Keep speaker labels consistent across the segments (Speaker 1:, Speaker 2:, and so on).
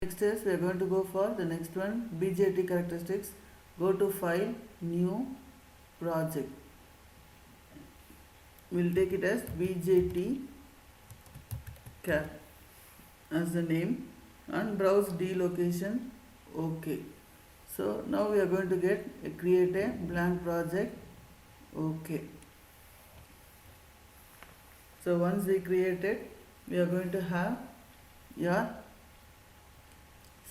Speaker 1: Next is we are going to go for the next one, BJT characteristics. Go to File, New, Project. We'll take it as BJT Cap as the name and browse D location. OK. So now we are going to create a blank project. OK. So once we create it, we are going to have your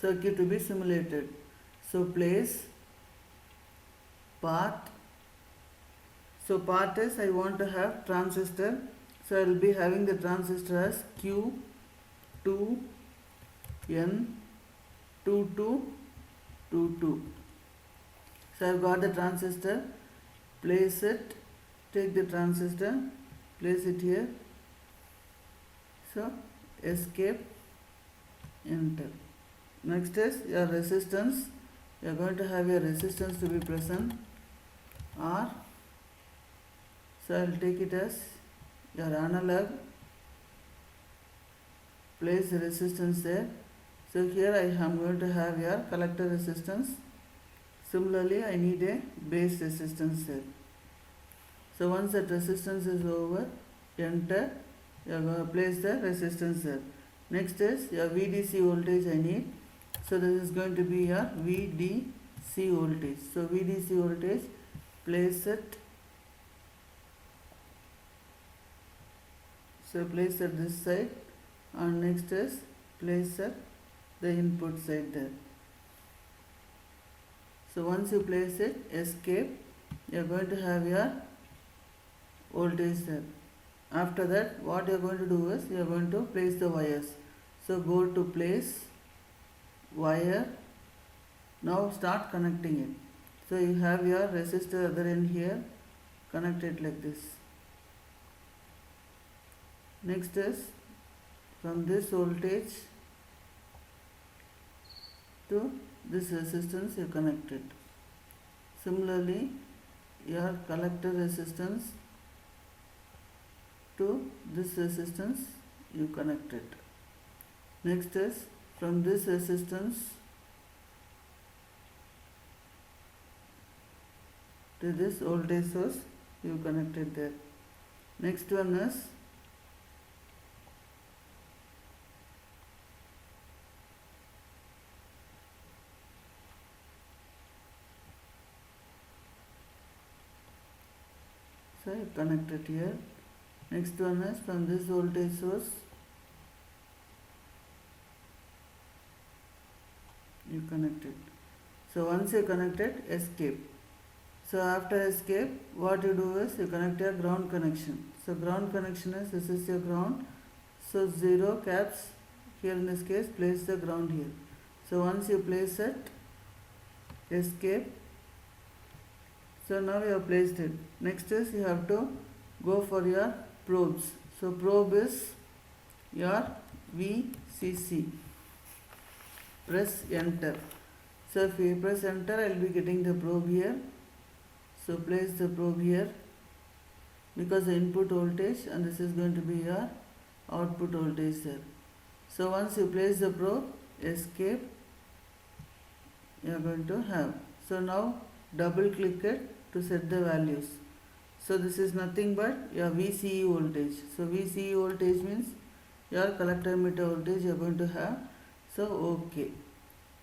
Speaker 1: circuit to be simulated. So place path. So path is I want to have transistor. So I will be having the transistor as Q2N2222. So I have got the transistor. Place it. Take the transistor. Place it here. So escape, enter. Next is your resistance. You are going to have your resistance to be present, R. So I will take it as your analog. Place the resistance there. So here I am going to have your collector resistance. Similarly, I need a base resistance there. So once that resistance is over, enter. You are going to place the resistance there. Next is your VDC voltage I need. So this is going to be your VDC voltage. So VDC voltage, place it. So place at this side, and next is place at the input side there. So once you place it, escape, you are going to have your voltage there. After that, what you are going to do is you are going to place the wires. So go to place, wire. Now start connecting it. So you have your resistor other end here, connect it like this. Next is from this voltage to this resistance you connect it. Similarly, your collector resistance to this resistance you connect it. Next is from this resistance to this voltage source you connect it there. Next one is so you connect it here. Next one is from this voltage source you connect it. So once you connect it, escape. So after escape, what you do is you connect your ground connection. So ground connection is, this is your ground. So 0 caps, here in this case, place the ground here. So once you place it, escape. So now you have placed it. Next is you have to go for your probes. So probe is your VCC. Press enter. So if you press enter, I will be getting the probe here. So place the probe here, because the input voltage and this is going to be your output voltage there. So once you place the probe, escape, you are going to have. So now double click it to set the values. So this is nothing but your VCE voltage. So VCE voltage means your collector emitter voltage you are going to have. So OK.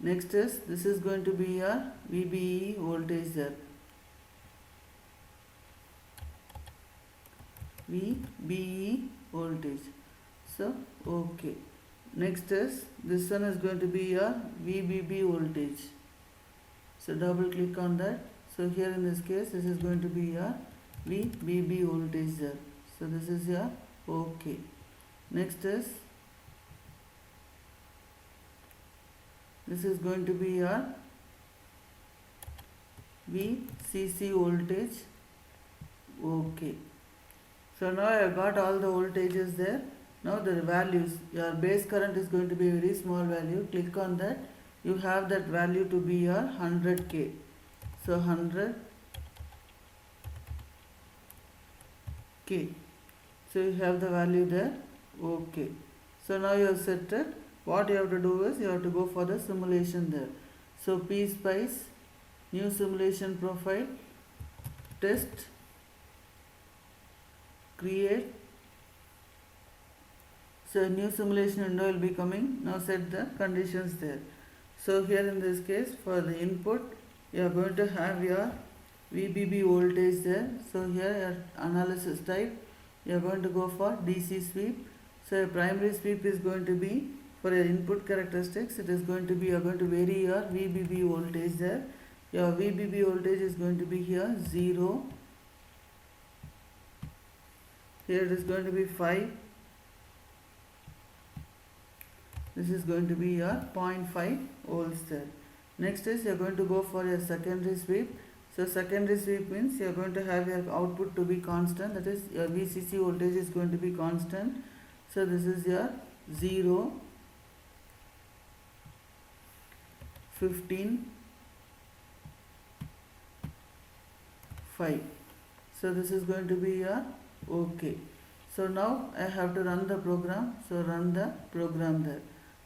Speaker 1: Next is, this is going to be your VBE voltage there. VBE voltage. So OK. Next is, this one is going to be your VBB voltage. So double click on that. So here in this case, this is going to be your VBB voltage there. So this is your OK. Next is, this is going to be your VCC voltage. OK. So now I have got all the voltages there. Now the values, your base current is going to be a very small value. Click on that. You have that value to be your 100K. So 100K. So you have the value there. OK. So now you have set it. what you have to do is you have to go for the simulation there. So PSpice, new simulation profile, test, create. So new simulation window will be coming. Now set the conditions there. So here in this case, for the input, you are going to have your VBB voltage there. So here your analysis type, you are going to go for DC sweep. So your primary sweep is going to be for your input characteristics. It is going to be, you are going to vary your VBB voltage there. Your VBB voltage is going to be here 0. Here it is going to be 5. This is going to be your 0.5 volts there. Next is you are going to go for your secondary sweep. So secondary sweep means you are going to have your output to be constant, that is your VCC voltage is going to be constant. So this is your 0, 15, 5. So this is going to be your OK. So now I have to run the program. So run the program there.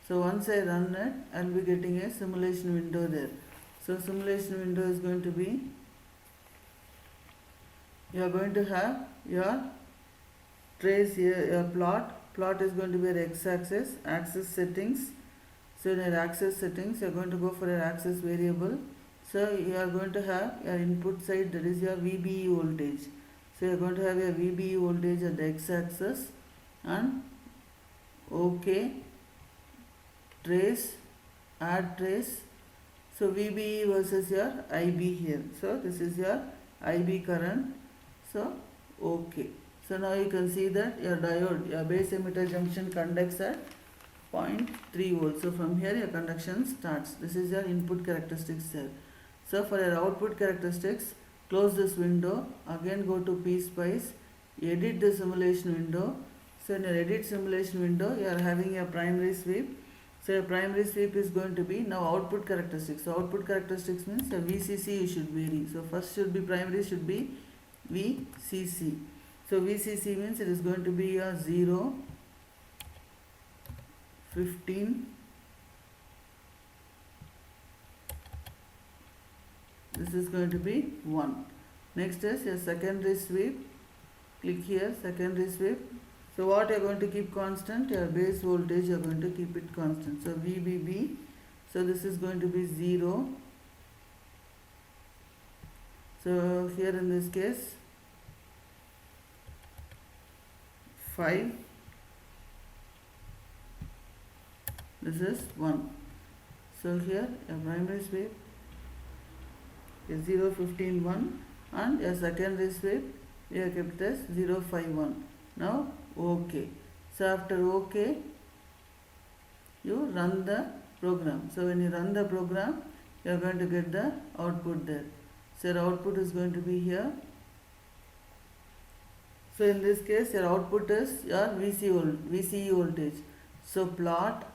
Speaker 1: So once I run it, I will be getting a simulation window there. So simulation window is going to be, you are going to have your trace here, your plot is going to be your x-axis, axis settings. So in your axis settings, you are going to go for your axis variable. So you are going to have your input side, that is your VBE voltage. So you are going to have your VBE voltage at the x-axis, and OK, trace, add trace. So VBE versus your IB here. So this is your IB current. So OK. So now you can see that your diode, your base emitter junction conducts at 0.3 volts. So from here your conduction starts. This is your input characteristics there. So for your output characteristics, close this window, again go to PSpice, edit the simulation window. So in your edit simulation window, you are having a primary sweep. So your primary sweep is going to be now output characteristics. So output characteristics means your VCC you should vary. So first should be primary should be VCC. So VCC means it is going to be a 0, 15, this is going to be 1. Next is your secondary sweep. Click here, secondary sweep. So what you are going to keep constant? Your base voltage you are going to keep it constant. So VBB, so this is going to be 0. So here in this case 5, this is 1. So here your primary sweep is 0, 15, 1, and your secondary sweep we have kept as 0, 5, 1. Now OK. So after OK, you run the program. So when you run the program, you are going to get the output there. So your output is going to be here. So in this case, your output is your VCE voltage. So plot,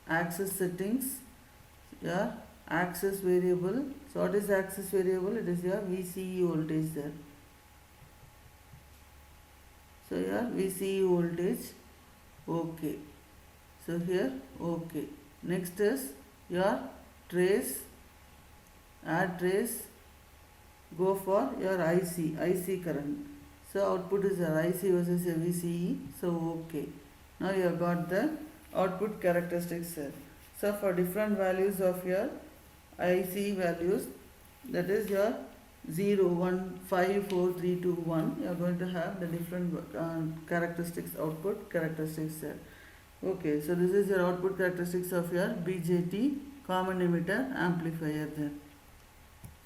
Speaker 1: axis settings, your axis variable. So what is the axis variable? It is your VCE voltage there. So your VCE voltage, OK. So here OK. Next is your trace, add trace, go for your IC current. So output is your IC versus your VCE. So OK. Now you have got the output characteristics here. So for different values of your IC values, that is your 0, 1, 5, 4, 3, 2, 1, you are going to have the different characteristics, output characteristics there. Okay, so this is your output characteristics of your BJT common emitter amplifier there.